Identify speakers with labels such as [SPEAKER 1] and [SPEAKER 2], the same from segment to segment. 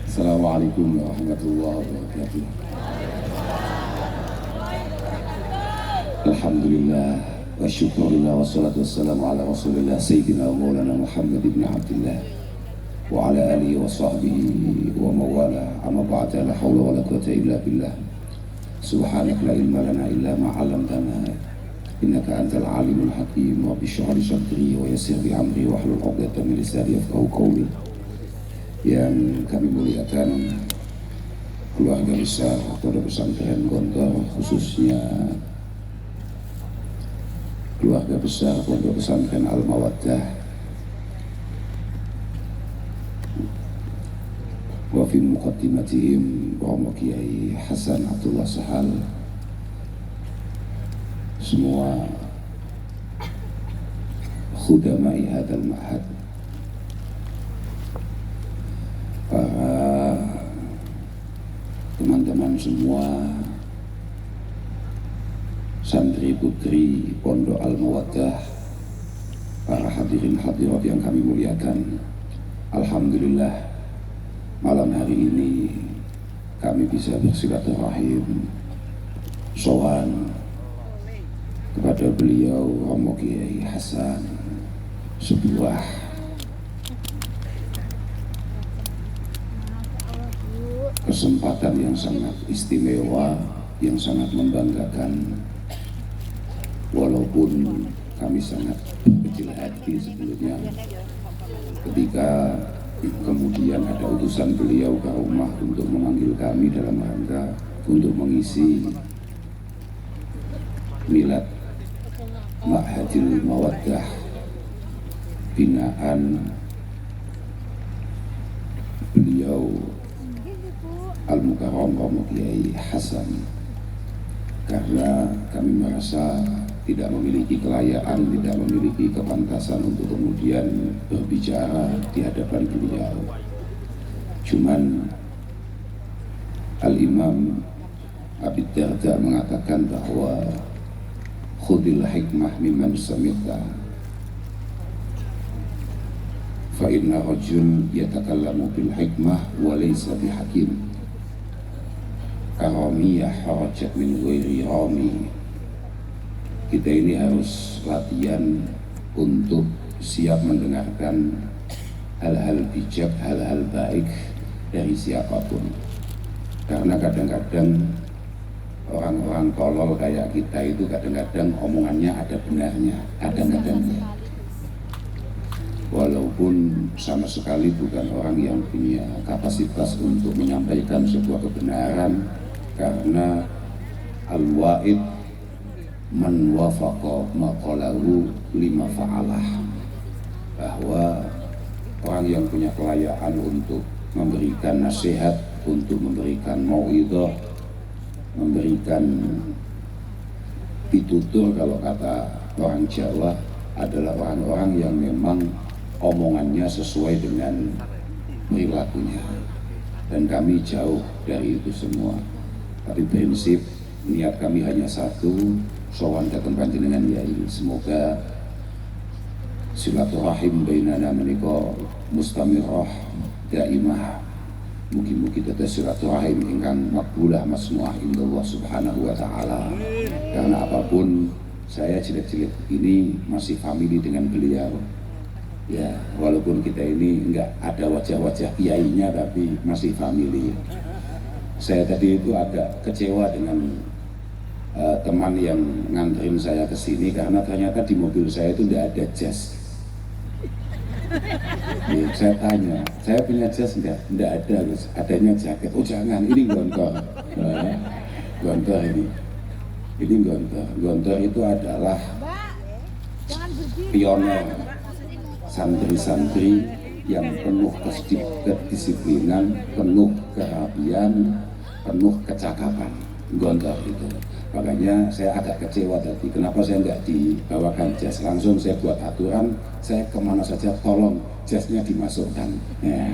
[SPEAKER 1] Assalamualaikum warahmatullahi wabarakatuh. Alhamdulillah wa syukurillah wa salatu wassalamu ala rasulillah Sayyidina Maulana Muhammad ibn Abdullah wa ala alihi wa sahbihi wa mawala amma ba'da la hawla wa la quwwata illa billah subhanaka la ilma lana illa ma 'allamtana innaka antal alimul hakim wa bishrah li sadri wa yassir bi amri wa hlul 'uqdatam min lisani yafqahu qawli. Yang kami muliakan keluarga besar Pondok Pesantren Gontor, khususnya keluarga besar Pondok Pesantren Al-Mawaddah, wa fi muqaddimatihim Romo Kiai Hasan Abdullah Sahal, semua khudamai hadal ma'had, para teman-teman semua, santri putri Pondok Al-Mawaddah, para hadirin hadirat yang kami muliakan. Alhamdulillah, malam hari ini kami bisa bersilaturahim sowan kepada beliau Romo Kiai Hasan, sebuah kesempatan yang sangat istimewa, yang sangat membanggakan. Walaupun kami sangat kecil hati sebelumnya ketika kemudian ada utusan beliau ke rumah untuk memanggil kami dalam rangka untuk mengisi milad Ma'hadil Mawaddah binaan beliau Al-Mukarram Romo Kiai Hasan, karena kami merasa tidak memiliki kelayaan, tidak memiliki kepantasan untuk kemudian berbicara di hadapan beliau. Cuman Al-Imam Abi Darda mengatakan bahwa khudil hikmah mimman samita fa inna rajul yatakallamu bil hikmah wa laysa bihakim karamiyah harajat min ghairi rami. Kita ini harus latihan untuk siap mendengarkan hal-hal bijak, hal-hal baik dari siapapun. Karena kadang-kadang orang-orang tolol kayak kita itu kadang-kadang omongannya ada benarnya, kadang-kadang ya. Walaupun sama sekali bukan orang yang punya kapasitas untuk menyampaikan sebuah kebenaran, karena al-wa'id man wafaqa maqalahu lima fa'alah, bahwa orang yang punya kelayaan untuk memberikan nasihat, untuk memberikan mau'idhah, memberikan pitutur, kalau kata orang Jawa, adalah orang-orang yang memang omongannya sesuai dengan perilakunya. Dan kami jauh dari itu semua. Tapi prinsip niat kami hanya satu, sowan datang panjenengan Yai. Semoga silaturahim bainana menika mustamirah daimah. Mugi-mugi tetap silaturahim ingkang makbulah masnuah indallah subhanahu wa ta'ala. Karena apapun, saya cilik-cilik ini masih famili dengan beliau. Ya, walaupun kita ini enggak ada wajah-wajah kiainya, tapi masih famili. Saya tadi itu agak kecewa dengan teman yang nganterin saya ke sini, karena ternyata di mobil saya itu enggak ada jas. Ya, saya tanya, saya punya jas enggak? Enggak ada, Gus. Adanya jaket. Oh jangan, ini gontor. Nah, gontor ini. Ini gontor. Gontor itu adalah pioner santri-santri yang penuh kedisiplinan, penuh kerapian, penuh kecakapan. Gontor itu. Makanya saya agak kecewa tadi, kenapa saya nggak dibawakan jas. Langsung saya buat aturan, saya kemana saja tolong jasnya dimasukkan. Ya,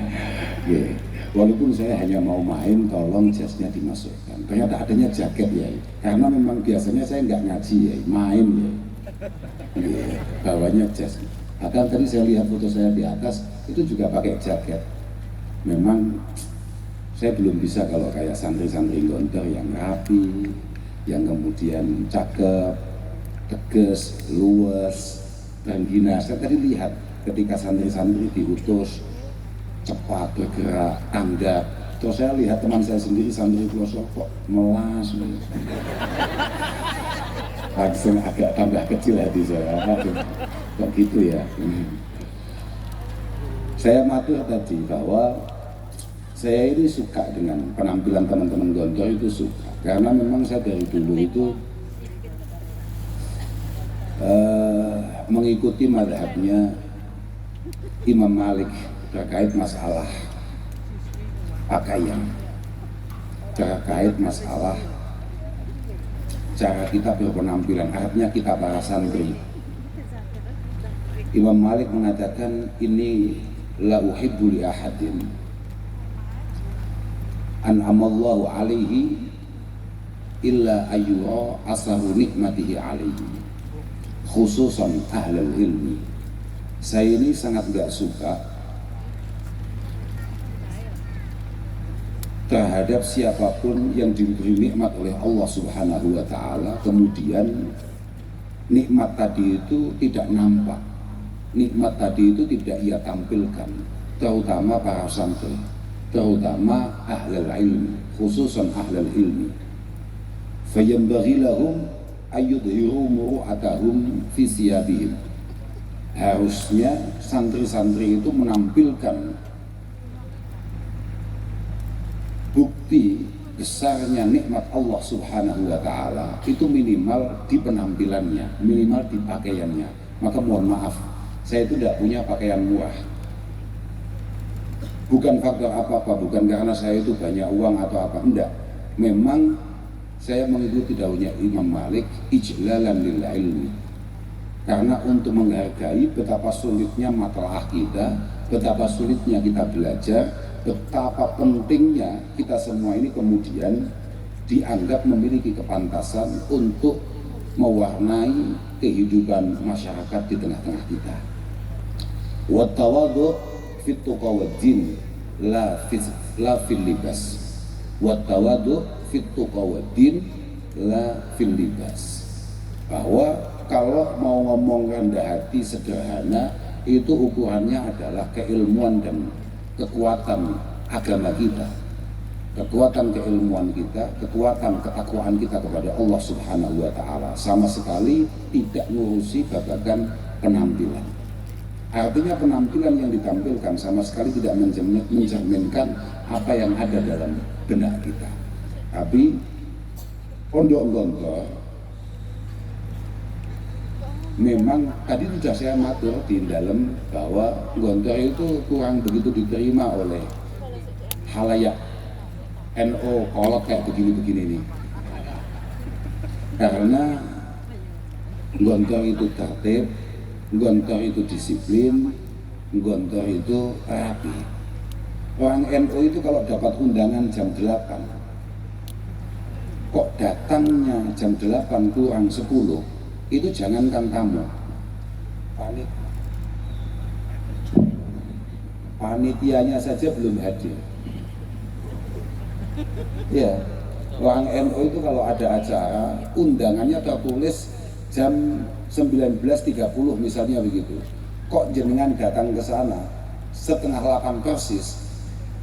[SPEAKER 1] yeah. Walaupun saya hanya mau main, tolong jasnya dimasukkan. Ternyata adanya jaket ya, karena memang biasanya saya nggak ngaji ya, main ya. Yeah. Bawanya jas. Bahkan tadi saya lihat foto saya di atas, itu juga pakai jaket. Memang Saya belum bisa kalau kayak santri-santri Gontor yang rapi, yang kemudian cakep, tegas, luwes, dan gina. Saya tadi lihat ketika santri-santri diutus cepat bergerak, tanggap. Terus saya lihat teman saya sendiri santri pelosok kok melas. Langsung agak tambah kecil hati saya. Kok gitu ya? Saya matur tadi bahwa saya ini suka dengan penampilan teman-teman Gontor itu suka. Karena memang saya dari dulu itu mengikuti mazhabnya Imam Malik terkait masalah pakaian, terkait masalah cara kita berpenampilan, artinya kita para santri. Imam Malik mengatakan, ini la uhibbu li ahadin an'amallahu alaihi illa ayyura asaru nikmatihi alaihi khususan ahlul ilmi. Saya ini sangat gak suka terhadap siapapun yang diberi nikmat oleh Allah Subhanahu wa Ta'ala, kemudian nikmat tadi itu tidak nampak, nikmat tadi itu tidak ia tampilkan, terutama para santri, terutama ahlul ilmi, khususan ahlul ilmi. Fayambaghi lahum ayyudhiru muru'atahum fi siyabihim. Harusnya santri-santri itu menampilkan bukti besarnya nikmat Allah Subhanahu wa Ta'ala itu minimal di penampilannya, minimal di pakaiannya. Maka mohon maaf, saya itu tidak punya pakaian murah. Bukan faktor apa-apa, bukan karena saya itu banyak uang atau apa, enggak. Memang saya mengikuti dawuhnya Imam Malik, ijlalan lil ilmi. Karena untuk menghargai betapa sulitnya matalah kita, betapa sulitnya kita belajar, betapa pentingnya kita semua ini kemudian dianggap memiliki kepantasan untuk mewarnai kehidupan masyarakat di tengah-tengah kita. Wa tawadhu fit tuqa wad din la fil libas. Wa tawadhu fit tuqa wad din la fil libas. Bahwa kalau mau ngomong rendah hati sederhana, itu ukurannya adalah keilmuan dan kekuatan agama kita, kekuatan keilmuan kita, kekuatan ketakwaan kita kepada Allah Subhanahu wa Ta'ala, sama sekali tidak ngurusi babagan penampilan. Artinya penampilan yang ditampilkan sama sekali tidak mencerminkan apa yang ada dalam benak kita. Tapi Pondok Gontor memang tadi sudah saya matur di dalam bahwa Gontor itu kurang begitu diterima oleh halayak NO kolot kayak begini-begini nih. Karena Gontor itu tertib, Gontor itu disiplin, Gontor itu rapi. Orang NO itu kalau dapat undangan jam 8, kok datangnya jam 8 kurang 10, itu jangankan tamu, panitianya saja belum hadir. Ya, orang NU itu kalau ada acara, undangannya tertulis jam 19.30 misalnya begitu. Kok jenengan datang ke sana setengah 8 persis,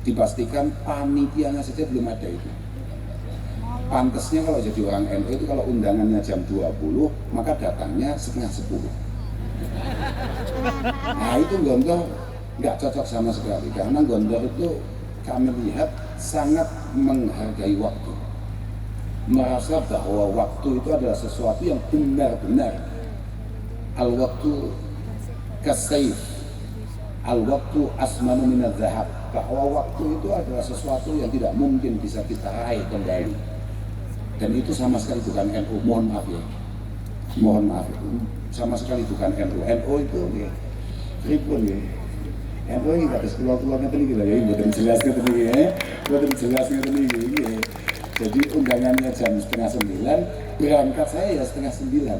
[SPEAKER 1] dipastikan panitianya saja belum ada itu. Pantasnya kalau jadi orang NU itu kalau undangannya jam 20, maka datangnya setengah 10. Nah itu Gontor nggak cocok sama sekali, karena Gontor itu kami lihat sangat menghargai waktu, merasa bahwa waktu itu adalah sesuatu yang benar-benar al-waktu kasayf, al-waktu asmanu minadz zahab, bahwa waktu itu adalah sesuatu yang tidak mungkin bisa kita raih kembali. Dan itu sama sekali bukan NU, mohon maaf ya, mohon maaf, sama sekali bukan NU. NU itu ya, ribun ya. NU ini nggak ada sekolah-sekolahnya tadi kita ya, bukan jelasnya tadi ya, bukan jelasnya tadi ya. Jadi undangannya jam 8:30, berangkat saya ya 8:30.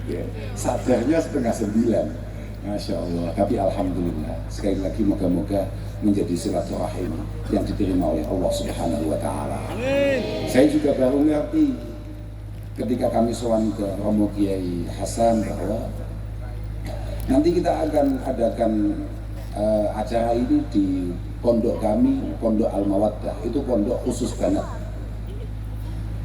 [SPEAKER 1] Iya, sadarnya 8:30. Masya Allah. Tapi alhamdulillah, sekali lagi moga-moga menjadi silaturahim yang diterima oleh Allah Subhanahu wa taala. Saya juga baru ngerti ketika kami sowan ke Romo Kiai Hasan bahwa nanti kita akan adakan acara ini di pondok kami, Pondok Al-Mawaddah. Itu pondok khusus banget.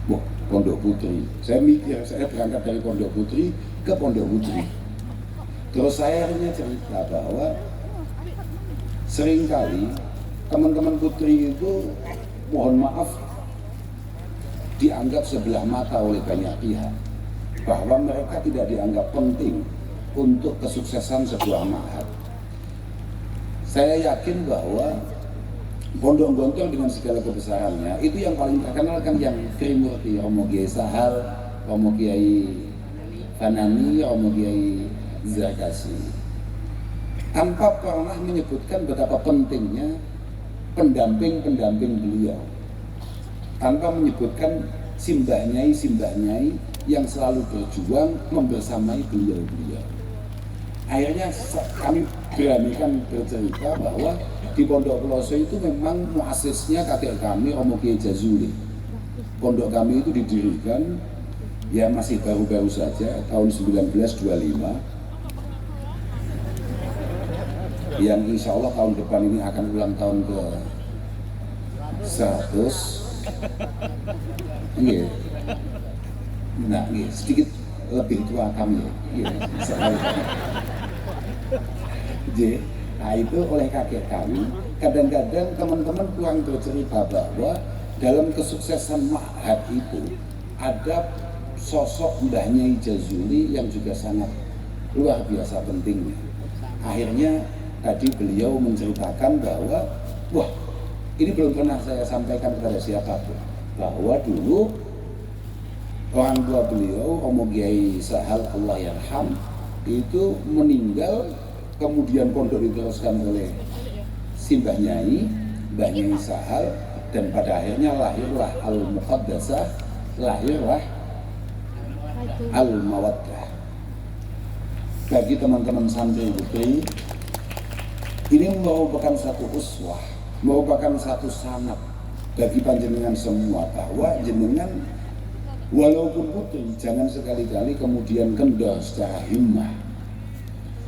[SPEAKER 1] Wah, Pondok Putri. Saya mikir, saya berangkat dari Pondok Putri ke Pondok Putri. Terus saya akhirnya cerita bahwa seringkali teman-teman putri itu, mohon maaf, dianggap sebelah mata oleh banyak pihak, bahwa mereka tidak dianggap penting untuk kesuksesan sebuah ma'had. Saya yakin bahwa Pondok Gontor dengan segala kebesarannya itu yang paling terkenal kan yang Trimurti, Romo Kiai Sahal, Romo Kiai Fanani, Romo Kiai Zakasi, tanpa pernah menyebutkan betapa pentingnya pendamping-pendamping beliau, tanpa menyebutkan simbah nyai yang selalu berjuang membersamai beliau-beliau. Akhirnya kami beranikan bercerita bahwa di Pondok Peloso itu memang muasisnya kakek kami, Romo Kiai Jazuli. Pondok kami itu didirikan ya masih baru-baru saja tahun 1925, yang insya Allah tahun depan ini akan ulang tahun ke 100. Iya. Nah, iya, sedikit lebih tua kami ya. Jadi, nah itu oleh kakek kami. Kadang-kadang teman-teman kurang bercerita bahwa dalam kesuksesan ma'had itu ada sosok Mbah Nyai Jazuli yang juga sangat luar biasa pentingnya. Akhirnya tadi beliau menceritakan bahwa, wah, ini belum pernah saya sampaikan kepada siapapun, bahwa dulu orang tua beliau, Romo Kiai Sahal Allah Yarham, itu meninggal, kemudian pondok diteruskan oleh Simbah Nyai, Mbah Nyai Sahal, dan pada akhirnya lahirlah Al-Muqaddasah, lahirlah Al-Mawaddah. Bagi teman-teman santri putri, ini merupakan satu uswah, merupakan satu sanad bagi panjenengan semua, bahwa jenengan walaupun putri jangan sekali-kali kemudian kendor secara himmah.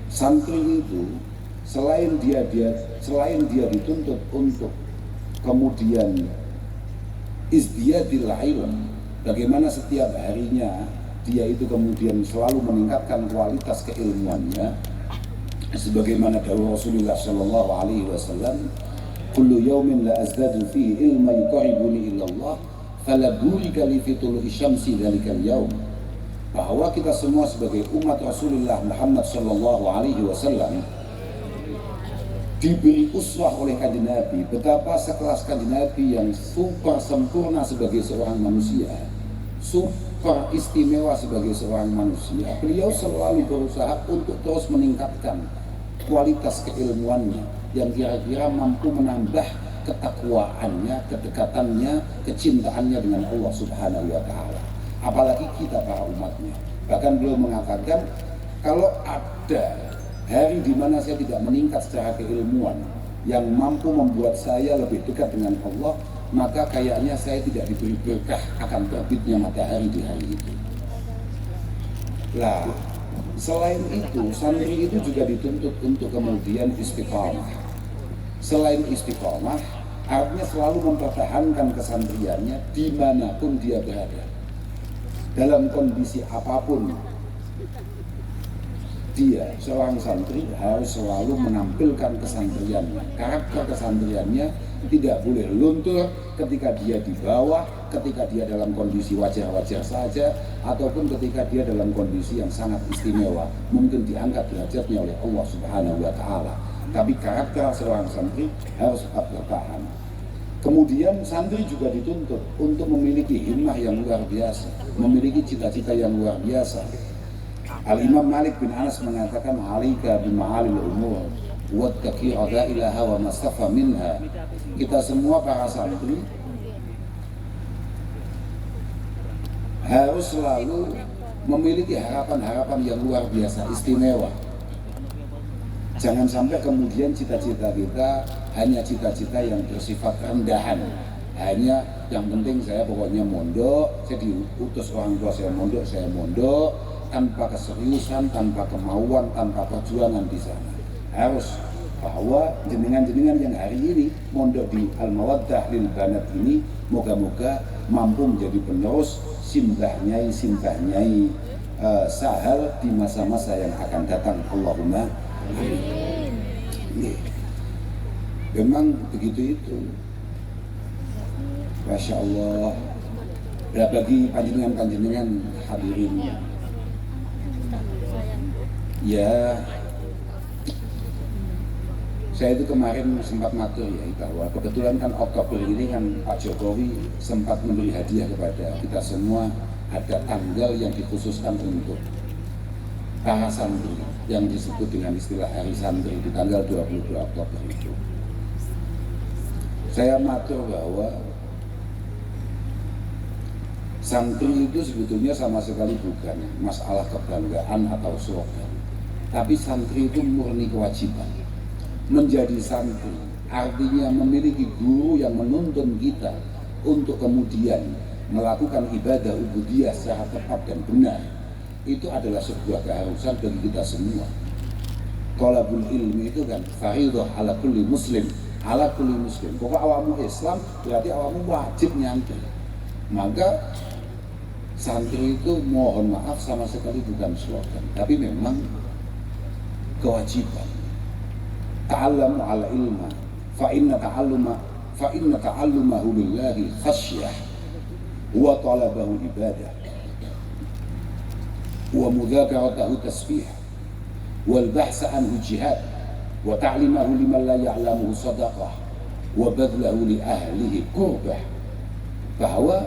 [SPEAKER 1] Santri itu selain dia dituntut untuk kemudian izdiyadil ilm, bagaimana setiap harinya dia itu kemudian selalu meningkatkan kualitas keilmuannya, sebagaimana dawuh Rasulullah sallallahu alaihi wasallam, kullu yawmin la azdadu fihi ilma yuqarribuni ila Allah fala burika li fi tulu'i syamsi dzalikal yaum. Bahwa kita semua sebagai umat Rasulullah Muhammad sallallahu alaihi wasallam diberi uswah oleh Kanjeng Nabi, betapa sekelas Kanjeng Nabi yang super sempurna sebagai seorang manusia, super istimewa sebagai seorang manusia. Beliau selalu berusaha untuk terus meningkatkan kualitas keilmuannya yang kira-kira mampu menambah ketakwaannya, kedekatannya, kecintaannya dengan Allah Subhanahu wa taala. Apalagi kita para umatnya. Bahkan beliau mengatakan, kalau ada hari di mana saya tidak meningkat secara keilmuan yang mampu membuat saya lebih dekat dengan Allah, maka kayaknya saya tidak diberi berkah akan terbitnya matahari di hari itu. Lah, selain itu, santri itu juga dituntut untuk kemudian istiqamah. Selain istiqamah, artinya selalu mempertahankan kesantriannya dimanapun dia berada. Dalam kondisi apapun, dia, seorang santri, harus selalu menampilkan kesantriannya. Karakter kesantriannya tidak boleh luntur ketika dia di bawah, ketika dia dalam kondisi wajar-wajar saja, ataupun ketika dia dalam kondisi yang sangat istimewa, mungkin diangkat derajatnya oleh Allah Subhanahu wa taala. Tapi karakter seorang santri harus tetap bertahan. Kemudian santri juga dituntut untuk memiliki himmah yang luar biasa, memiliki cita-cita yang luar biasa. Al-Imam Malik bin Anas mengatakan, "Alika bima'alil umur wattaqi adailaha wa mastafa minha." Kita semua para santri harus selalu memiliki harapan-harapan yang luar biasa, istimewa. Jangan sampai kemudian cita-cita kita hanya cita-cita yang bersifat rendahan. Hanya yang penting saya pokoknya mondok, saya diutus orang tua saya mondok, tanpa keseriusan, tanpa kemauan, tanpa perjuangan di sana. Harus bahwa jenengan-jenengan yang hari ini mondok di Al-Mawaddah lil Banat ini moga-moga mampu menjadi penerus simbah nyai Sahal di masa-masa yang akan datang. Allahumma amin. Memang begitu itu. Masya Allah. Ya, bagi panjenengan hadirin, ya saya itu kemarin sempat matur ya bahwa kebetulan kan Oktober ini kan Pak Jokowi sempat memberi hadiah kepada kita semua, ada tanggal yang dikhususkan untuk para santri yang disebut dengan istilah Hari Santri di tanggal 22 Oktober itu. Saya matur bahwa santri itu sebetulnya sama sekali bukan masalah kebanggaan atau slogan, tapi santri itu murni kewajiban. Menjadi santri artinya memiliki guru yang menuntun kita untuk kemudian melakukan ibadah ubudiyah secara tepat dan benar. Itu adalah sebuah keharusan bagi kita semua. Thalabul ilmi itu kan fardhu ala kulli muslim, ala kulli muslim. Pokok awamu Islam berarti awamu wajib nyantri. Maka santri itu mohon maaf sama sekali bukan slogan, tapi memang kewajiban. Ta'allamu ala ilma fa inna ta'allumahu lillahi khasyah wa talabahu ibadah wa mudzakaratahu tasbih wal bahsa anhu jihad wa ta'limahu liman la ya'lamuhu sadaqah wa badlahu li ahlihi qurbah. Bahwa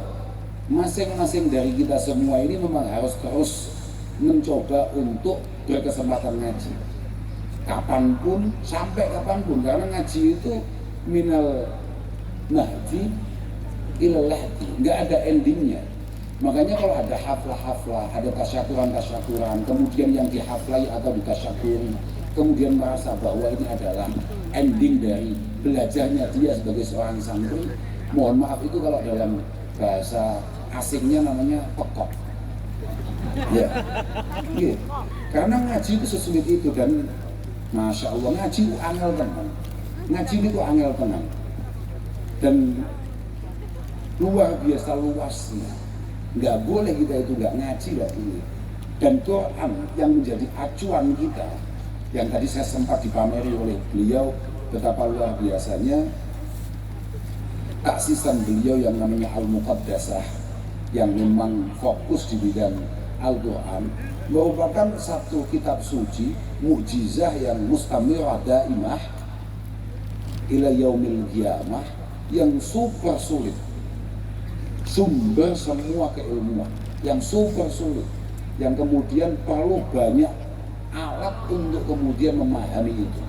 [SPEAKER 1] masing-masing dari kita semua ini memang harus terus mencoba untuk berkesempatan ngaji kapanpun, sampai kapanpun, karena ngaji itu minal mahdi ilal lahdi, nggak ada endingnya. Makanya kalau ada haflah-haflah, ada tasyakuran, kemudian yang dihaflai atau ditasyakuri, kemudian merasa bahwa ini adalah ending dari belajarnya dia sebagai seorang santri, mohon maaf itu kalau dalam bahasa asingnya namanya pekok. Ya, yeah. Karena ngaji itu sesulit itu dan Masya Allah, ngaji itu angel tenang. Ngaji itu angel tenang. Dan luar biasa luasnya. Nggak boleh kita itu nggak ngaji lagi. Dan Quran yang menjadi acuan kita, yang tadi saya sempat dipameri oleh beliau, betapa luar biasanya taksisan beliau yang namanya Al-Muqaddasah, yang memang fokus di bidang Al-Quran, merupakan satu kitab suci mukjizah yang mustamirah daimah ila yaumil qiyamah, yang super sulit, sumber semua keilmuan yang super sulit, yang kemudian perlu banyak alat untuk kemudian memahami itu.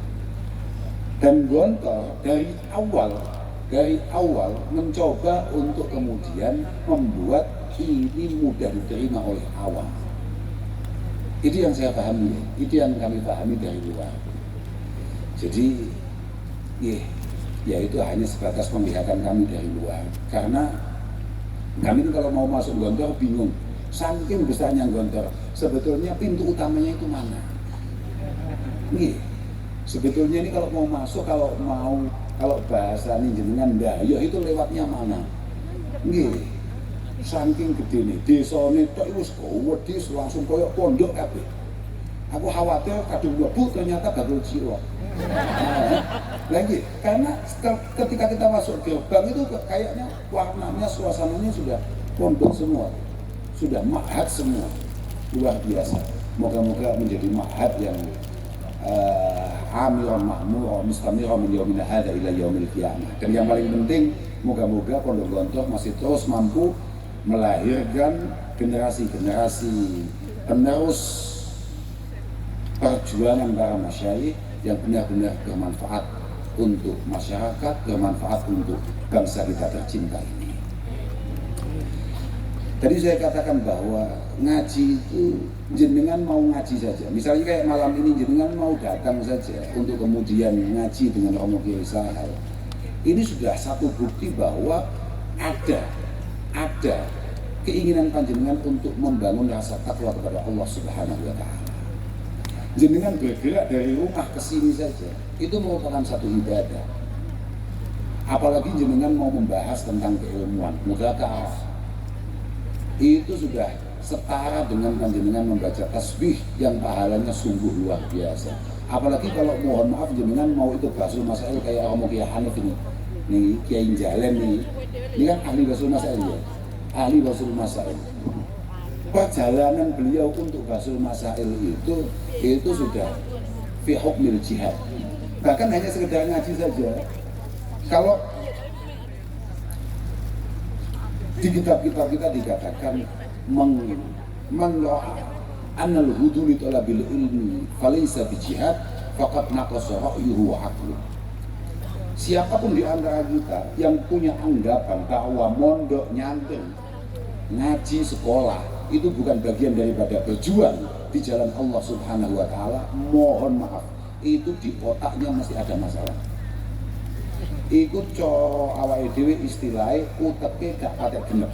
[SPEAKER 1] Dan Gontor dari awal mencoba untuk kemudian membuat ini mudah diterima oleh awam. Itu yang saya pahami, itu yang kami pahami dari luar. Jadi, ya itu hanya sebatas penglihatan kami dari luar. Karena kami itu kalau mau masuk Gontor bingung, saking besarnya Gontor. Sebetulnya pintu utamanya itu mana? Sebetulnya ini kalau mau masuk, kalau bahasa jenengan Dayo itu lewatnya mana? Saking gede nih, desane tok wis wedi langsung koyo pondok kabeh. Aku khawatir kadung mlebu ternyata bakal jiwa. Lagi karena ketika kita masuk gerbang itu kayaknya warnanya, suasananya sudah pondok semua, sudah ma'had semua, luar biasa. Moga-moga menjadi ma'had yang amiran ma'mur mustamira min yaumina hadza ila yaumil qiyamah. Dan yang paling penting, moga-moga Pondok Gontor masih terus mampu melahirkan generasi-generasi penerus perjuangan para masyayikh yang benar-benar bermanfaat untuk masyarakat, bermanfaat untuk bangsa kita tercinta ini. Tadi saya katakan bahwa ngaji itu jenengan mau ngaji saja. Misalnya kayak malam ini jenengan mau datang saja untuk kemudian ngaji dengan Romo Kiai Sahal. Ini sudah satu bukti bahwa ada keinginan panjenengan untuk membangun rasa takwa kepada Allah Subhanahu wa taala. Jenengan bergerak dari rumah ke sini saja, itu merupakan satu ibadah. Apalagi jenengan mau membahas tentang keilmuan, mudzakarah. Itu sudah setara dengan panjenengan membaca tasbih yang pahalanya sungguh luar biasa. Apalagi kalau mohon maaf jenengan mau itu basul masail kayak Romo Kiai Hanif ini. Nih Kiai Jalen nih. Ini kan ahli basul masail ya. Ahli basul masail. Perjalanan beliau untuk basul masail itu sudah fi hukmil jihad. Bahkan hanya sekedar ngaji saja. Kalau di kitab-kitab kita dikatakan annal hudu li talabil ilmi falaysa bi jihad faqad naqasa ra'yuhu wa aqlu. Siapapun di antara kita yang punya anggapan bahwa mondok nyanteng ngaji sekolah itu bukan bagian daripada berjuang di jalan Allah Subhanahu wa taala, mohon maaf, itu di otaknya masih ada masalah. Ikut coro awake dhewe istilahnya uteke gak patek genep.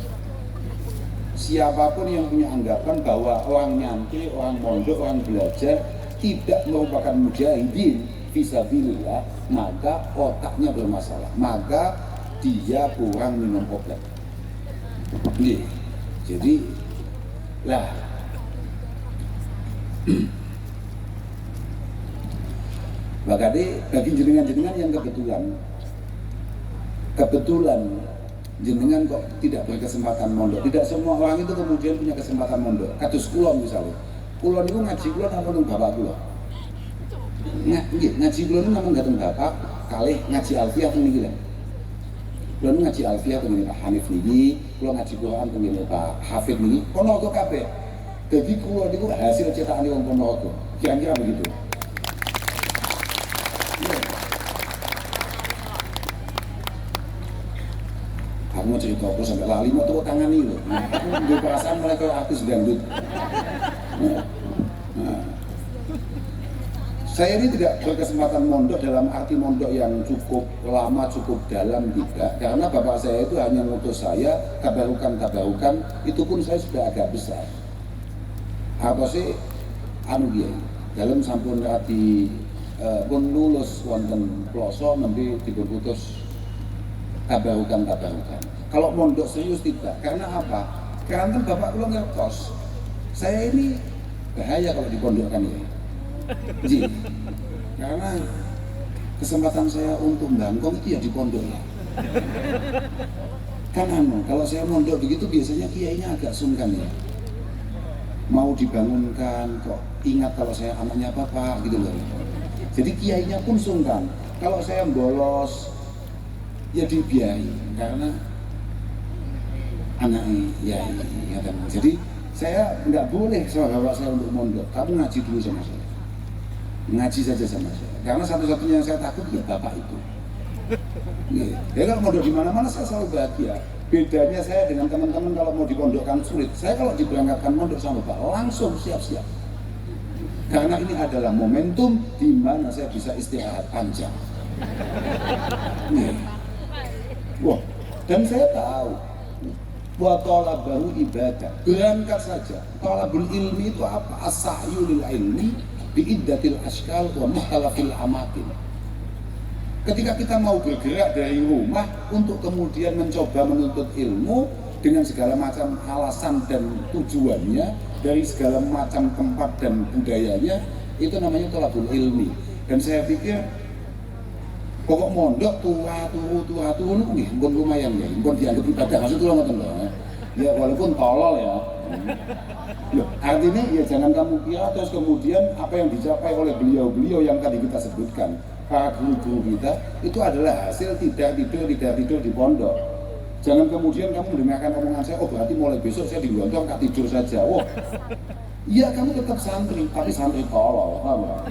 [SPEAKER 1] Siapapun yang punya anggapan bahwa orang nyantri, orang mondok, orang belajar tidak merupakan mujahidin fisabilillah, maka otaknya bermasalah, maka dia kurang minum obat. Jadi lah makanya bagi jenengan-jenengan yang kebetulan jenengan kok tidak berkesempatan mondok. Tidak semua orang itu kemudian punya kesempatan mondok. Kados kula misalnya, kula niku ngaji kula namung bapak kula. Ngaji kula niku namung dateng bapak, kalih ngaji alfiah teng niki lho. Kula ngaji alfiah teng Pak Hanif niki, kula ngaji Quran teng Pak Hafid niki. Ponorogo kabeh. Dadi kula niku hasil cetakane wong Ponorogo. Kira-kira begitu. Aku mau cerita apa sampai lali mau tepuk tangan nih loh. Aku udah perasaan mereka artis dangdut. Saya ini tidak berkesempatan mondok dalam arti mondok yang cukup lama, cukup dalam, tidak. Karena bapak saya itu hanya ngutus saya tabarukan, itu pun saya sudah agak besar. Apa sih dalam sampun rati pun lulus wonten ploso nanti diputus tabarukan. Kalau mondok serius tidak, karena apa? Karena bapak belum ngertos. Saya ini bahaya kalau dipondokkan ya. Ji, karena kesempatan saya untuk bangkong itu ya di pondok ya. Kan kalau saya mondok begitu biasanya kiainya agak sungkan ya. Mau dibangunkan kok ingat kalau saya anaknya bapak gitu loh. Jadi kiainya pun sungkan. Kalau saya bolos ya dibiayai karena anaknya ya. Jadi saya nggak boleh sama bapak saya untuk mondok. Kamu ngaji dulu sama saya. Ngaji saja sama saya. Karena satu-satunya yang saya takut ya bapak itu. Ya kalau mondok di mana-mana saya selalu bahagia. Bedanya saya dengan teman-teman kalau mau dipondokkan sulit. Saya kalau diberangkatkan mondok sama bapak langsung siap-siap. Karena ini adalah momentum di mana saya bisa istirahat panjang. Wah, dan saya tahu wa talabahu ibadah. Berangkat saja. Talabul ilmi itu apa? As-sa'yu lil ilmi bi'iddatil ashkal wa muhtalafil amakin. Ketika kita mau bergerak dari rumah untuk kemudian mencoba menuntut ilmu dengan segala macam alasan dan tujuannya, dari segala macam tempat dan budayanya, itu namanya talabul ilmi. Dan saya pikir pokok mondok tua nih, pun lumayan ya, pun dianggap ibadah, maksudnya ngoten lho. Ya walaupun tolol ya. Loh, artinya ya jangan kamu kira terus kemudian apa yang dicapai oleh beliau-beliau yang tadi kita sebutkan, para guru-guru kita, itu adalah hasil tidak tidur di pondok. Jangan kemudian kamu mendengarkan omongan saya, oh berarti mulai besok saya di Gontor nggak tidur saja. Wah, iya kamu tetap santri, tapi santri tolol, paham?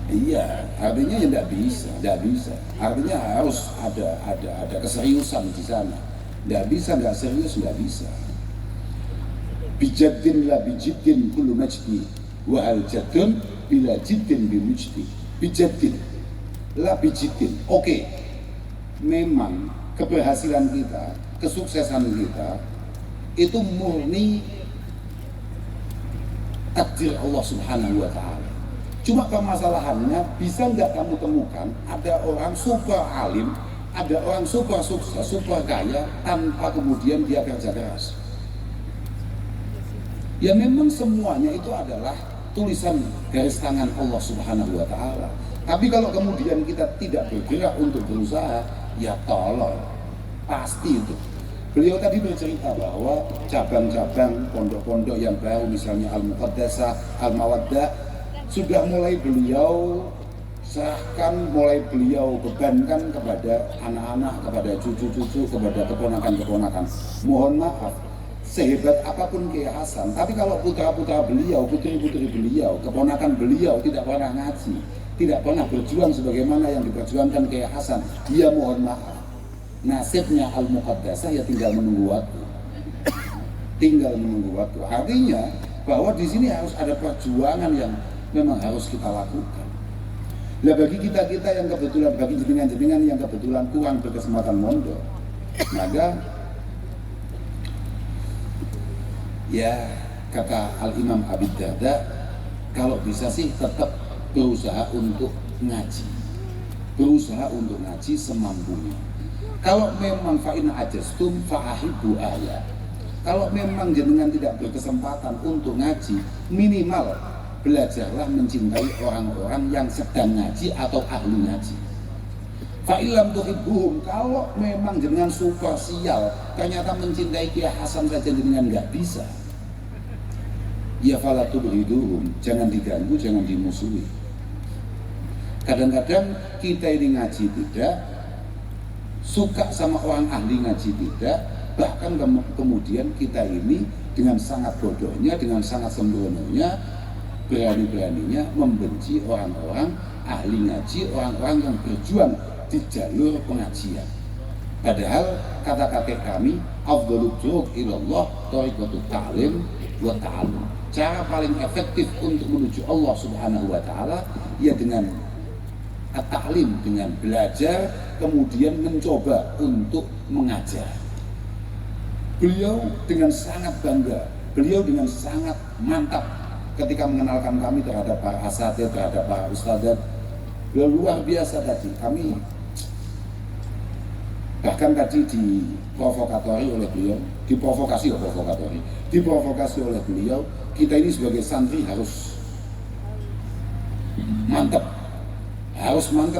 [SPEAKER 1] Iya, artinya ya tidak bisa. Artinya harus ada keseriusan di sana. Nggak bisa, nggak serius, nggak bisa. Bijaddin la bijiddin kullu majdi wa hal jaddun bila jiddin bimujdi. Bijaddin la bijiddin. Oke, memang keberhasilan kita, kesuksesan kita itu murni takdir Allah Subhanahu wa ta'ala. Cuma permasalahannya, bisa nggak kamu temukan ada orang super alim, ada orang super sukses, super kaya tanpa kemudian dia kerja keras. Ya memang semuanya itu adalah tulisan garis tangan Allah Subhanahu wa ta'ala. Tapi kalau kemudian kita tidak bergerak untuk berusaha, ya tolol, pasti itu. Beliau tadi bercerita bahwa cabang-cabang pondok-pondok yang baru, misalnya Al-Muqaddasah, Al-Mawaddah, sudah mulai beliau serahkan, mulai beliau bebankan kepada anak-anak, kepada cucu-cucu, kepada keponakan-keponakan. Mohon maaf, sehebat apapun Kiai Hasan, tapi kalau putra-putra beliau, putri-putri beliau, keponakan beliau tidak pernah ngaji, tidak pernah berjuang sebagaimana yang diperjuangkan Kiai Hasan, ya mohon maaf, nasibnya Al-Muqaddasah ya tinggal menunggu waktu. Tinggal menunggu waktu. Artinya bahwa di sini harus ada perjuangan yang memang harus kita lakukan. Nah, bagi kita-kita yang kebetulan, bagi jenengan-jenengan yang kebetulan kurang berkesempatan mondok, maka ya kata Al-Imam Abi Darda, kalau bisa sih tetap berusaha untuk ngaji, berusaha untuk ngaji semampunya. Kalau memang fa'in ajastum fa'ahibu ayat, kalau memang jenengan tidak berkesempatan untuk ngaji, minimal belajarlah mencintai orang-orang yang sedang ngaji atau ahli ngaji. Fa'ilam tuhibbuhum, kalau memang jenengan super sial, ternyata mencintai Kiai Hasan saja jenengan nggak bisa, ya fala tubghiduhum, jangan diganggu, jangan dimusuhi. Kadang-kadang kita ini ngaji tidak, suka sama orang ahli ngaji tidak, bahkan kemudian kita ini dengan sangat bodohnya, dengan sangat sembrononya, berani-beraninya membenci orang-orang ahli ngaji, orang-orang yang berjuang di jalur pengajian. Padahal kata kakek kami, afdhalul turuq ilallah thariqatut ta'lim wa ta'allum. Cara paling efektif untuk menuju Allah Subhanahu wa ta'ala ya dengan at-ta'lim, dengan belajar, kemudian mencoba untuk mengajar. Beliau dengan sangat bangga, beliau dengan sangat mantap ketika mengenalkan kami terhadap para asatidz, terhadap para ustadzat. Beliau luar biasa tadi. Kami bahkan tadi diprovokatori oleh beliau, diprovokasi oleh beliau. Kita ini sebagai santri harus mantap,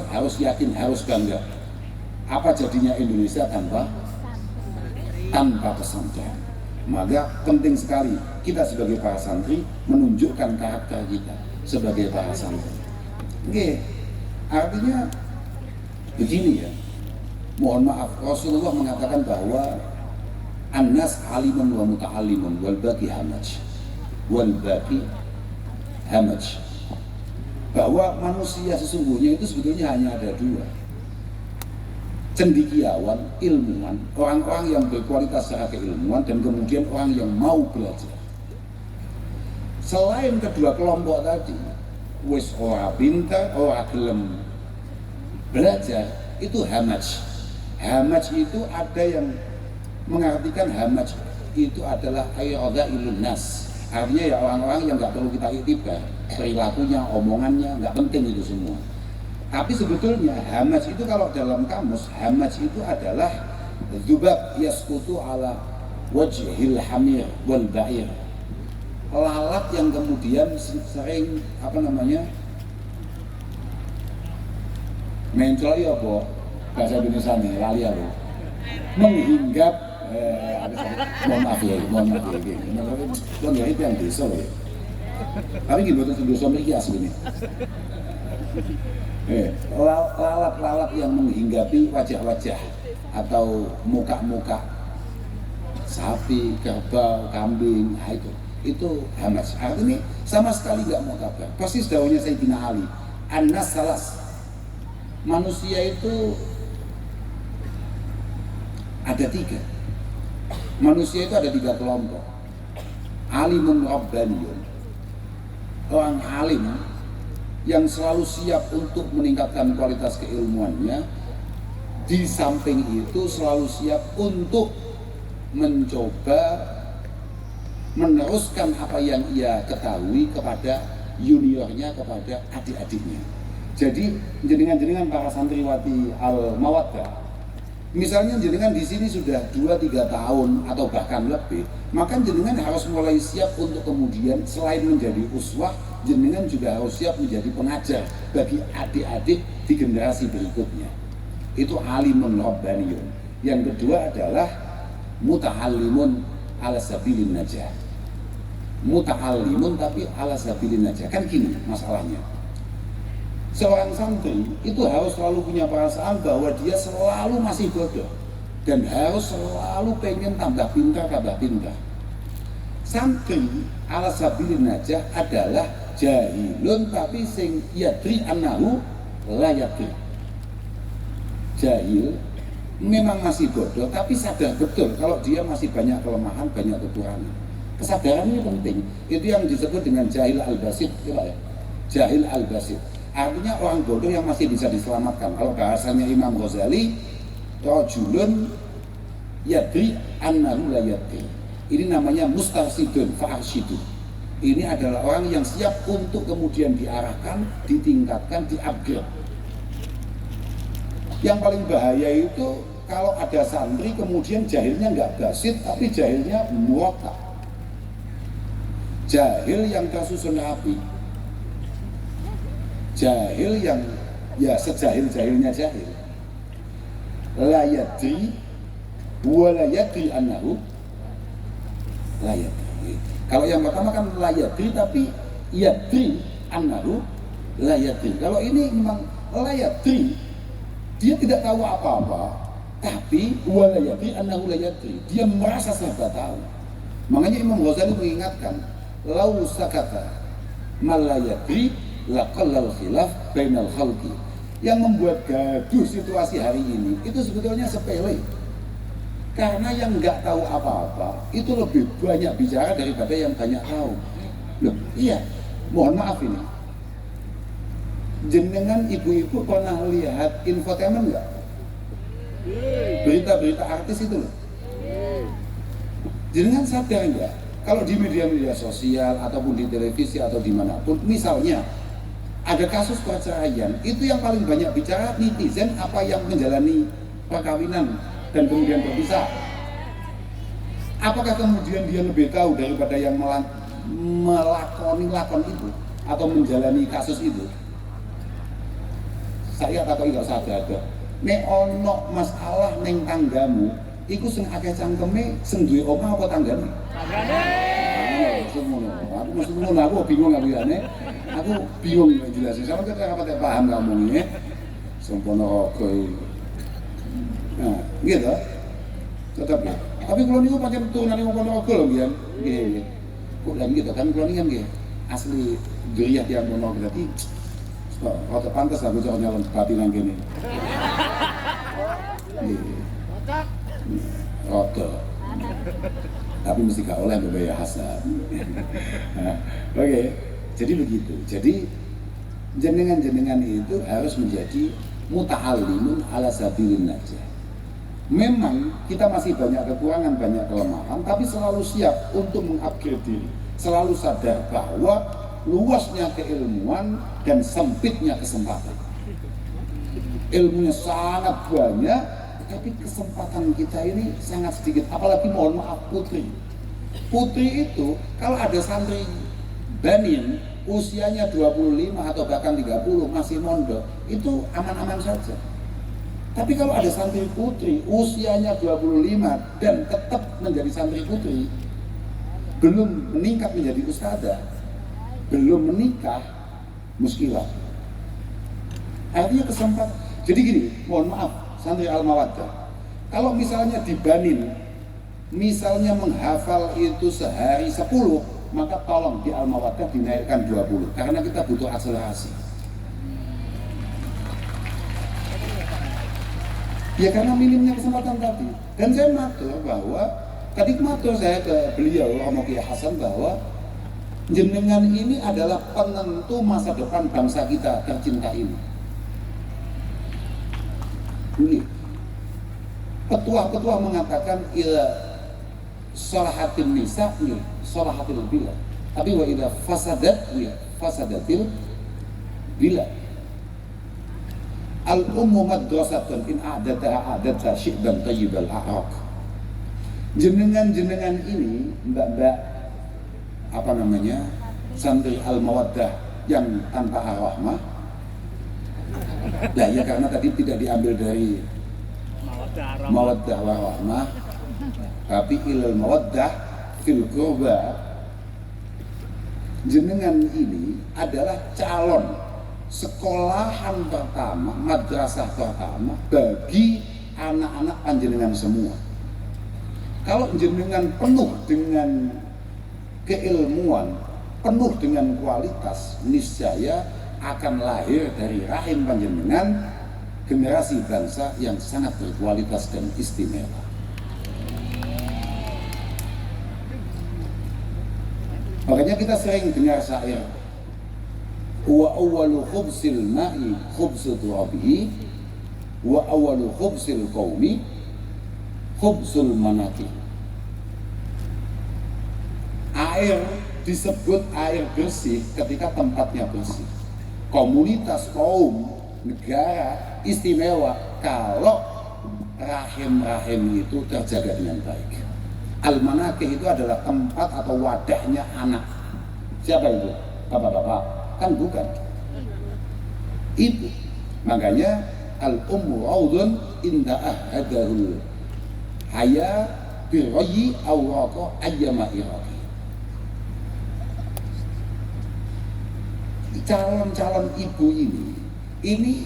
[SPEAKER 1] harus yakin, harus bangga. Apa jadinya Indonesia tanpa pesantren? Maka penting sekali kita sebagai para santri menunjukkan karakter kita sebagai para santri. Oke, artinya begini ya. Mohon maaf, Rasulullah mengatakan bahwa an-nas alimun wa muta'allimun wal baqi hamaj. Bahwa manusia sesungguhnya itu sebetulnya hanya ada dua: cendekiawan, ilmuwan, orang-orang yang berkualitas secara keilmuan, dan kemudian orang yang mau belajar. Selain kedua kelompok tadi, wis ora pintar, ora gelem belajar, itu hamaj. Hamaj itu ada yang mengartikan hamaj itu adalah ayradha'ilun nas. Artinya ya orang-orang yang nggak perlu kita iktibar, perilakunya, omongannya, nggak penting itu semua. Tapi sebetulnya hamaj itu kalau dalam kamus, hamaj itu adalah dzubab yasqutu ala wajhil hamir wal ba'ir. Lalat yang kemudian sering mencol ya apa bahasa Indonesia nih, lali aku, menghinggap mohon maaf ya itu yang desa loh ya, tapi gimana tuh dosa mereka aslinya. Lalat-lalat yang menghinggapi wajah-wajah atau muka-muka sapi, kerbau, kambing, itu hamas. Artinya sama sekali nggak mau kabar. Persis daunnya Sayyidina Ali, an-nas salas, manusia itu ada tiga. Manusia itu ada 3 kelompok. Alimun rabbaniyun, orang alim yang selalu siap untuk meningkatkan kualitas keilmuannya. Di samping itu selalu siap untuk mencoba meneruskan apa yang ia ketahui kepada juniornya, kepada adik-adiknya. Jadi jenengan para santriwati Al-Mawaddah, misalnya jenengan di sini sudah 2-3 tahun atau bahkan lebih, maka jenengan harus mulai siap untuk kemudian selain menjadi uswah, jenengan juga harus siap menjadi pengajar bagi adik-adik di generasi berikutnya. Itu alimun rabbaniyun. Yang kedua adalah muta'allimun ala sabilin najah. Muta'allimun tapi ala sabilin najah. Kan gini masalahnya, seorang santri itu harus selalu punya perasaan bahwa dia selalu masih bodoh dan harus selalu pengen tambah pintar. Santri ala sabilin najah adalah jahilun tapi sing yadri annahu la yadri. Jahil memang masih bodoh tapi sadar betul kalau dia masih banyak kelemahan, banyak kekurangan. Kesadaran ini penting. Itu yang disebut dengan jahil al-basit, ya. Jahil al-basit. Artinya orang bodoh yang masih bisa diselamatkan. Kalau bahasanya Imam Ghazali, rajulun yadri annahu la yadri. Ini namanya mustarsidun fa'arsyidu. Ini adalah orang yang siap untuk kemudian diarahkan, ditingkatkan, di-upgrade. Yang paling bahaya itu kalau ada santri kemudian jahilnya nggak basit tapi jahilnya muwakkaf. Jahil yang tersusun rapi. Jahil yang ya sejahil-jahilnya jahil. La yadri wa la yadri annahu la yadri. Kalau yang pertama kan la yadri tapi yadri annahu la yadri. Kalau ini memang la yadri, dia tidak tahu apa-apa, tapi wa la yadri annahu la yadri. Dia merasa serba tahu. Makanya Imam Ghazali mengingatkan, lau sakata mal la yadri laqallal khilaf bainal khalqi. Yang membuat gaduh situasi hari ini itu sebetulnya sepele. Karena yang nggak tahu apa-apa itu lebih banyak bicara daripada yang banyak tahu. Loh, iya, mohon maaf ini. Jenengan ibu-ibu pernah lihat infotainment nggak? Berita-berita artis itu loh. Jenengan sadar nggak? Kalau di media-media sosial ataupun di televisi atau dimanapun, misalnya ada kasus perceraian, itu yang paling banyak bicara netizen apa yang menjalani perkawinan dan kemudian berpisah. Apakah kemudian dia lebih tahu daripada yang melakoni lakon itu atau menjalani kasus itu? Saya takut nggak sadar. Nek ono masalah neng tanggamu, iku sing akeh cangkeme sing duwe omah apa tanggane? Tanggane. Aku mesti ngono, aku bingung ngabiyane. Aku bingung jelasin. Sama kita apa paham kamu ini? Sempono koi. Nah, gitu. Tetap ya. Tapi kalau niku pakai turunan yang Ponorogo loh, Gian. Nggih. Kok dan gitu kan kalau ini kan nggih asli Duriah yang Ponorogo berarti rada pantas aku cocok nyalon batinan kene. Rada. Tapi mesti gak oleh berbaya hasan. Oke, jadi begitu. Jadi jenengan-jenengan itu harus menjadi muta'allimun ala sabilin najah. Memang kita masih banyak kekurangan, banyak kelemahan, tapi selalu siap untuk mengupgrade diri. Selalu sadar bahwa luasnya keilmuan dan sempitnya kesempatan. Ilmunya sangat banyak, tapi kesempatan kita ini sangat sedikit. Apalagi mohon maaf putri. Putri itu kalau ada santri banin usianya 25 atau bahkan 30 masih mondok, itu aman-aman saja. Tapi kalau ada santri putri usianya 25 dan tetap menjadi santri putri, belum meningkat menjadi ustadzah, belum menikah, muskilah. Artinya kesempatan. Jadi gini, mohon maaf, santri Al-Mawaddah, kalau misalnya dibanin, misalnya menghafal itu sehari 10, maka tolong di Al-Mawaddah dinaikkan 20, karena kita butuh akselerasi. Ya karena minimnya kesempatan tadi. Dan saya matur bahwa Tadi matur saya ke beliau Romo Kiai Hasan bahwa jenengan ini adalah penentu masa depan bangsa kita tercinta ini. Petua-petua mengatakan ila salahatin nisa salahatil bila. Tapi wa idza fasadatil bila. Al ummu madrasatun in a'data syi'ban tayyibal a'raq. Jenengan ini mbak-mbak apa namanya santri al-mawaddah yang tanpa ar-rahmah. Nah ya karena tadi tidak diambil dari mawaddah warahmah, tapi ilal mawaddah fil qurba. Jenengan ini adalah calon sekolahan pertama, madrasah pertama bagi anak-anak panjenengan semua. Kalau jenengan penuh dengan keilmuan, penuh dengan kualitas, niscaya akan lahir dari rahim panjenengan generasi bangsa yang sangat berkualitas dan istimewa. Makanya kita sering dengar syair wa awwalu khubsil ma'i khubsu turabihi wa awwalu khubsil qaumi khubsul manaki. Air disebut air bersih ketika tempatnya bersih. Komunitas, kaum, negara istimewa kalau rahim-rahim itu terjaga dengan baik. Al-manakih itu adalah tempat atau wadahnya anak. Siapa itu? Bapak-bapak? Kan bukan. Ibu. Makanya al-ummu raudun inda ahadahul haya birrayi awraqo ayyama iraqi. Calon-calon ibu ini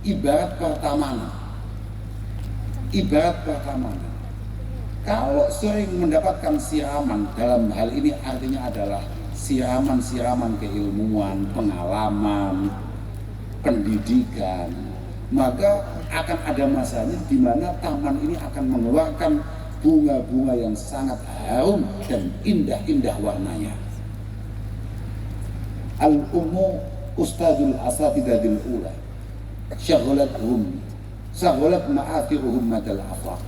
[SPEAKER 1] ibarat pertamanan. Kalau sering mendapatkan siraman, dalam hal ini artinya adalah siraman-siraman keilmuan, pengalaman, pendidikan, maka akan ada masanya di mana taman ini akan mengeluarkan bunga-bunga yang sangat harum dan indah-indah warnanya. Al-ummu ustadzul asatidadil ula syaghalat ma'athiruhum madal afaq.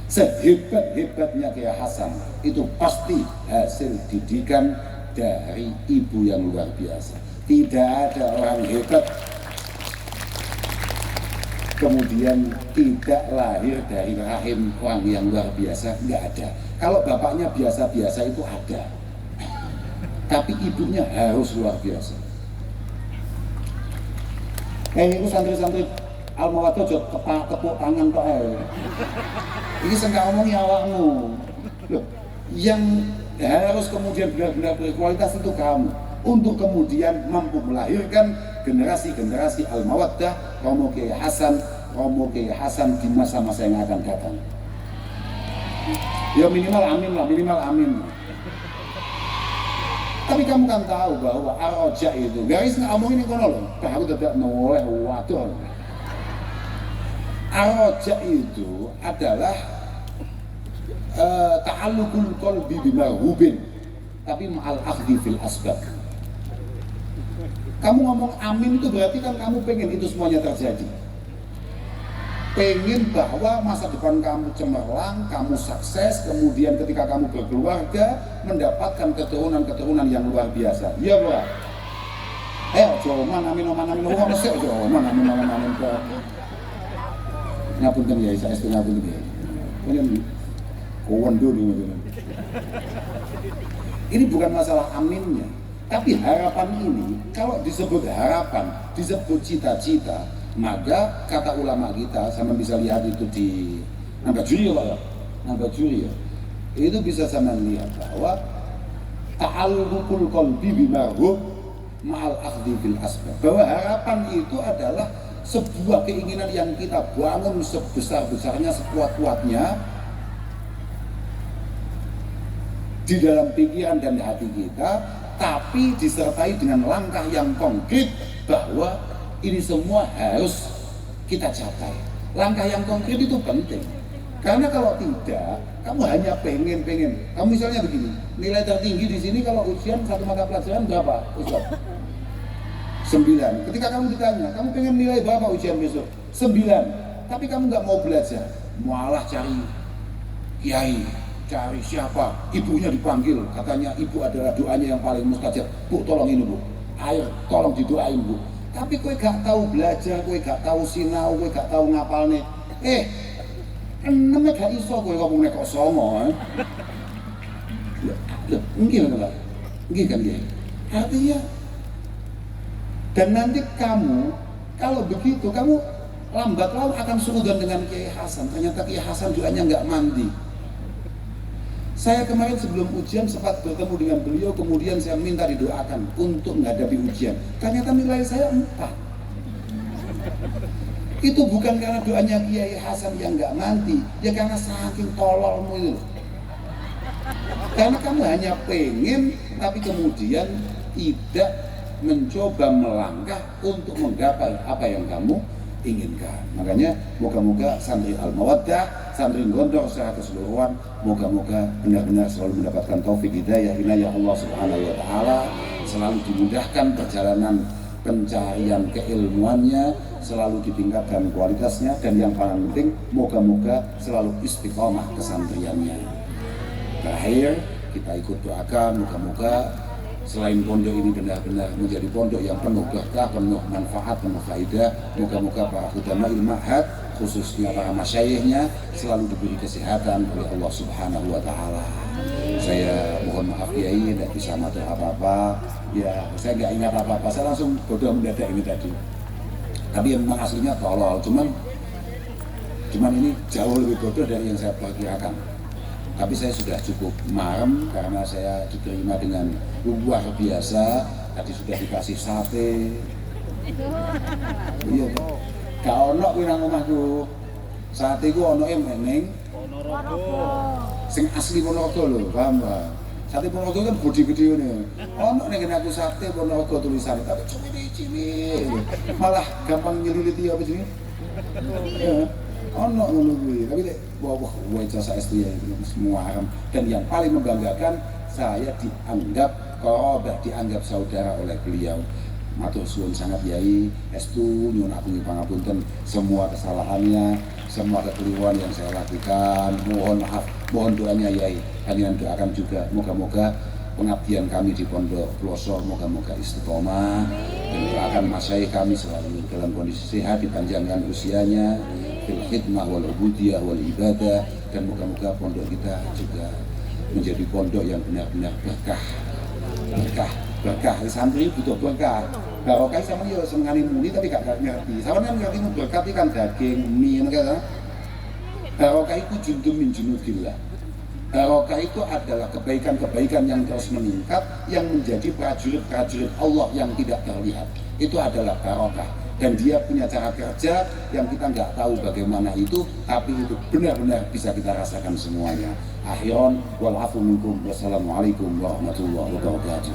[SPEAKER 1] Sehebat-hebatnya Kiai Hasan itu pasti hasil didikan dari ibu yang luar biasa. Tidak ada orang hebat kemudian tidak lahir dari rahim orang yang luar biasa, nggak ada. Kalau bapaknya biasa-biasa itu ada, tapi ibunya harus luar biasa. Itu santri-santri al-mawaddah jod tepuk tangan kok ini saya nggak ngomongin awakmu loh, yang harus kemudian benar-benar berkualitas itu kamu, untuk kemudian mampu melahirkan generasi-generasi al-mawaddah Romo Kiai Hasan di masa-masa yang akan datang. Ya minimal amin. Tapi kamu kan tahu bahwa ar-raja itu garis nggak ngomongin ini kono loh, aku tidak noleh waduh. Ar-raja itu adalah ta'alluqul qalbi bima hubin, tapi ma'al akhdhi fil asbab. Kamu ngomong amin itu berarti kan kamu pengen itu semuanya terjadi. Pengen bahwa masa depan kamu cemerlang, kamu sukses, kemudian ketika kamu berkeluarga mendapatkan keturunan-keturunan yang luar biasa. Iya, Pak. Joman amin sik joman amin ke. Ngapunten ya, saya ngapunten ya. Kawan dulu. Ini bukan masalah aminnya, tapi harapan ini, kalau disebut harapan, disebut cita-cita, maka kata ulama kita, sama bisa lihat itu di Nambajuri ya, itu bisa sama lihat bahwa ta'alluqul qalbi bima hub ma'al akhdhi bil asbab, bahwa harapan itu adalah sebuah keinginan yang kita bangun sebesar-besarnya, sekuat-kuatnya di dalam pikiran dan hati kita, tapi disertai dengan langkah yang konkret bahwa ini semua harus kita capai. Langkah yang konkret itu penting. Karena kalau tidak, kamu hanya pengen. Kamu misalnya begini, nilai tertinggi di sini kalau ujian satu mata pelajaran berapa, Ustaz? 9. Ketika kamu ditanya, kamu pengen nilai berapa ujian besok? 9. Tapi kamu nggak mau belajar, malah cari kiai, cari siapa, ibunya dipanggil, katanya ibu adalah doanya yang paling mustajab. Bu, tolong ini bu, air, tolong didoain bu. Tapi kowe gak tahu belajar, kowe gak tahu sinau, kowe gak tahu ngapalne. Enemnya gak iso kowe ngomong nek kok songo. Loh, nggih ngono Pak. Nggih kan nggih. Artinya dan nanti kamu kalau begitu kamu lambat laun akan suudzon dengan Kiai Hasan. Ternyata Kiai Hasan doanya nggak mandi. Saya kemarin sebelum ujian sempat bertemu dengan beliau, kemudian saya minta didoakan untuk menghadapi ujian. Ternyata nilai saya 4. Itu bukan karena doanya Kiai Hasan yang nggak mandi, ya karena saking tololmu itu. Karena kamu hanya pengen, tapi kemudian tidak mencoba melangkah untuk menggapai apa yang kamu inginkan. Makanya moga-moga santri Al-Mawaddah, santri Gondok secara keseluruhan, moga-moga benar-benar selalu mendapatkan taufik hidayah inayah Allah Subhanahu wa taala, selalu dimudahkan perjalanan pencarian keilmuannya, selalu ditingkatkan kualitasnya, dan yang paling penting moga-moga selalu istiqomah kesantriannya. Terakhir kita ikut doakan moga-moga selain pondok ini benar-benar menjadi pondok yang penuh berkah, penuh manfaat, penuh faedah. Moga-moga para ulama ma'had, khususnya para masyayikhnya, selalu diberi kesehatan oleh Allah Subhanahu wa taala. Saya mohon maaf Kiai, tidak bisa matur apa-apa. Ya, saya nggak ingat apa-apa. Saya langsung bodoh mendadak ini tadi. Tapi memang aslinya tolol, cuman ini jauh lebih bodoh dari yang saya perkirakan. Tapi saya sudah cukup marem karena saya diterima dengan luar biasa. Tadi sudah dikasih sate. Iya, gak ono kuwi nang omahku. Sate ku onoke meneng sing asli Ponorogo lho, paham Pak? Sate Ponorogo kan gede-gede ngene. Ono ning aku sate Ponorogo tulisannya, tapi cilik-cilik. Malah gampang nyeliliti apa jenenge? Ya. Ono ngono kuwi, tapi wah jasa ST ya semua haram. Dan yang paling membanggakan, saya dianggap korobah, dianggap saudara oleh beliau. Matur suwun sangat Yai, estu nyuwun agung pangapunten semua kesalahannya, semua kekeliruan yang saya lakukan. Mohon maaf, mohon doanya Yai. Kalian doakan juga moga-moga pengabdian kami di Pondok Ploso moga-moga istiqomah, dan doakan masyayikh kami selalu dalam kondisi sehat, dipanjangkan usianya fil khidmah wal ubudiyah wal ibadah, dan moga-moga pondok kita juga menjadi pondok yang benar-benar berkah. Santri butuh berkah. Barokah sama yo senengane muni tapi gak ngerti. Sawane ngerti berkah kan daging, mie ngono. Barokah itu jundum min junudillah. Barokah itu adalah kebaikan-kebaikan yang terus meningkat, yang menjadi prajurit-prajurit Allah yang tidak terlihat. Itu adalah barokah. Dan dia punya cara kerja yang kita nggak tahu bagaimana itu, tapi itu benar-benar bisa kita rasakan semuanya. Akhiran wal afu minkum. Wassalamualaikum warahmatullahi wabarakatuh.